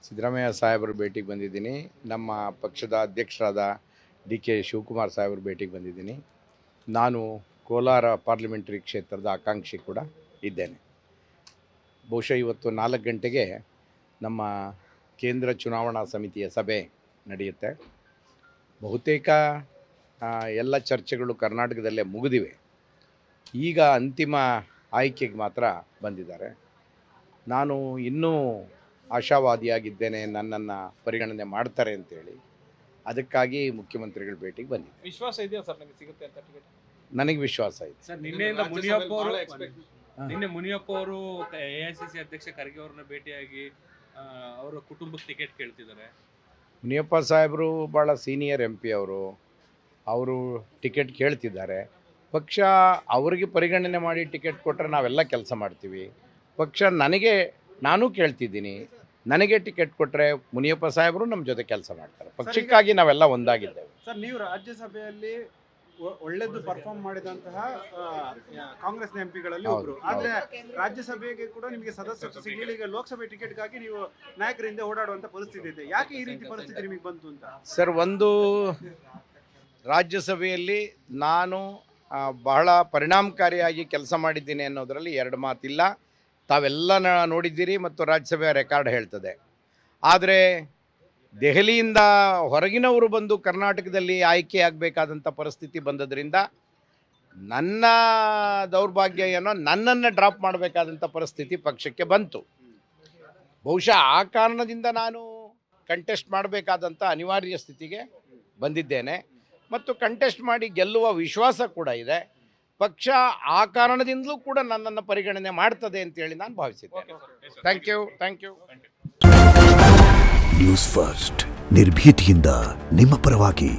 ಸಿದ್ದರಾಮಯ್ಯ ಸಾಹೇಬರ ಭೇಟಿಗೆ ಬಂದಿದ್ದೀನಿ. ನಮ್ಮ ಪಕ್ಷದ ಅಧ್ಯಕ್ಷರಾದ ಡಿ.ಕೆ. ಶಿವಕುಮಾರ್ ಸಾಹೇಬರ ಭೇಟಿಗೆ ಬಂದಿದ್ದೀನಿ. ನಾನು ಕೋಲಾರ ಪಾರ್ಲಿಮೆಂಟರಿ ಕ್ಷೇತ್ರದ ಆಕಾಂಕ್ಷಿ ಕೂಡ ಇದ್ದೇನೆ. ಬಹುಶಃ ಇವತ್ತು 4 ಗಂಟೆಗೆ ನಮ್ಮ ಕೇಂದ್ರ ಚುನಾವಣಾ ಸಮಿತಿಯ ಸಭೆ ನಡೆಯುತ್ತೆ. ಬಹುತೇಕ ಎಲ್ಲ ಚರ್ಚೆಗಳು ಕರ್ನಾಟಕದಲ್ಲೇ ಮುಗಿದಿವೆ. ಈಗ ಅಂತಿಮ ಆಯ್ಕೆಗೆ ಮಾತ್ರ ಬಂದಿದ್ದಾರೆ. ನಾನು ಇನ್ನೂ ಆಶಾವಾದಿಯಾಗಿದ್ದೇನೆ, ನನ್ನನ್ನು ಪರಿಗಣನೆ ಮಾಡ್ತಾರೆ ಅಂತೇಳಿ. ಅದಕ್ಕಾಗಿ ಮುಖ್ಯಮಂತ್ರಿಗಳ ಭೇಟಿಗೆ ಬಂದಿದ್ದೆ. ವಿಶ್ವಾಸ ಇದೆಯಾ ಸರ್ ನನಗೆ ಸಿಗುತ್ತೆ ಅಂತ ಟಿಕೆಟ್? ನನಗೆ ವಿಶ್ವಾಸ ಇದೆ ಸರ್. ನಿನ್ನೆ ಮುನಿಯಪ್ಪ ಅವರು AICC ಅಧ್ಯಕ್ಷ ಖರ್ಗೆ ಅವರನ್ನ ಭೇಟಿಯಾಗಿ ಅವರ ಕುಟುಂಬಕ್ಕೆ ಟಿಕೆಟ್ ಕೇಳ್ತಿದ್ದಾರೆ. ಮುನಿಯಪ್ಪ ಸಾಹೇಬರು ಭಾಳ ಸೀನಿಯರ್ MP ಅವರು ಟಿಕೆಟ್ ಕೇಳ್ತಿದ್ದಾರೆ. ಪಕ್ಷ ಅವರಿಗೆ ಪರಿಗಣನೆ ಮಾಡಿ ಟಿಕೆಟ್ ಕೊಟ್ಟರೆ ನಾವೆಲ್ಲ ಕೆಲಸ ಮಾಡ್ತೀವಿ. ಪಕ್ಷ ನಾನು ಕೇಳ್ತಿದ್ದೀನಿ, ನನಗೆ ಟಿಕೆಟ್ ಕೊಟ್ಟರೆ ಮುನಿಯಪ್ಪ ಸಾಹೇಬರು ನಮ್ಮ ಜೊತೆ ಕೆಲಸ ಮಾಡ್ತಾರೆ. ಪಕ್ಷಕ್ಕಾಗಿ ನಾವೆಲ್ಲ ಒಂದಾಗಿದ್ದೇವೆ. ಸರ್, ನೀವು ರಾಜ್ಯಸಭೆಯಲ್ಲಿ ಒಳ್ಳೆದು ಪರ್ಫಾರ್ಮ್ ಮಾಡಿದಂತಹ ಕಾಂಗ್ರೆಸ್ನ ಎಂಪಿಗಳಲ್ಲಿ ಒಬ್ಬರು. ಆದರೆ ರಾಜ್ಯಸಭೆಗೆ ಕೂಡ ನಿಮಗೆ ಸದಸ್ಯತ್ವ ಸಿಗಲಿಲ್ಲ. ಈಗ ಲೋಕಸಭೆ ಟಿಕೆಟ್ಗಾಗಿ ನೀವು ನಾಯಕರಿಂದ ಓಡಾಡುವಂಥ ಪರಿಸ್ಥಿತಿ ಇದೆ. ಯಾಕೆ ಈ ರೀತಿ ಪರಿಸ್ಥಿತಿ ನಿಮಗೆ ಬಂತು ಅಂತ? ಸರ್, ಒಂದು ರಾಜ್ಯಸಭೆಯಲ್ಲಿ ನಾನು ಬಹಳ ಪರಿಣಾಮಕಾರಿಯಾಗಿ ಕೆಲಸ ಮಾಡಿದ್ದೀನಿ ಅನ್ನೋದರಲ್ಲಿ ಎರಡು ಮಾತಿಲ್ಲ. ತಾವೆಲ್ಲ ನೋಡಿದ್ದೀರಿ ಮತ್ತು ರಾಜ್ಯಸಭೆಯ ರೆಕಾರ್ಡ್ ಹೇಳ್ತದೆ. ಆದರೆ ದೆಹಲಿಯಿಂದ ಹೊರಗಿನವರು ಬಂದು ಕರ್ನಾಟಕದಲ್ಲಿ ಆಯ್ಕೆಯಾಗಬೇಕಾದಂಥ ಪರಿಸ್ಥಿತಿ ಬಂದದ್ರಿಂದ ನನ್ನ ದೌರ್ಭಾಗ್ಯ ಏನೋ ನನ್ನನ್ನು ಡ್ರಾಪ್ ಮಾಡಬೇಕಾದಂಥ ಪರಿಸ್ಥಿತಿ ಪಕ್ಷಕ್ಕೆ ಬಂತು. ಬಹುಶಃ ಆ ಕಾರಣದಿಂದ ನಾನು ಕಂಟೆಸ್ಟ್ ಮಾಡಬೇಕಾದಂಥ ಅನಿವಾರ್ಯ ಸ್ಥಿತಿಗೆ ಬಂದಿದ್ದೇನೆ ಮತ್ತು ಕಂಟೆಸ್ಟ್ ಮಾಡಿ ಗೆಲ್ಲುವ ವಿಶ್ವಾಸ ಕೂಡ ಇದೆ. ಪಕ್ಷ ಆ ಕಾರಣದಿಂದಲೂ ಕೂಡ ನನ್ನನ್ನು ಪರಿಗಣನೆ ಮಾಡ್ತದೆ ಅಂತೇಳಿ ನಾನು ಭಾವಿಸಿದ್ದೇನೆ. Thank you. ನ್ಯೂಸ್ ಫಸ್ಟ್ ನಿರ್ಭೀತಿಯಿಂದ ನಿಮ್ಮ ಪರವಾಗಿ.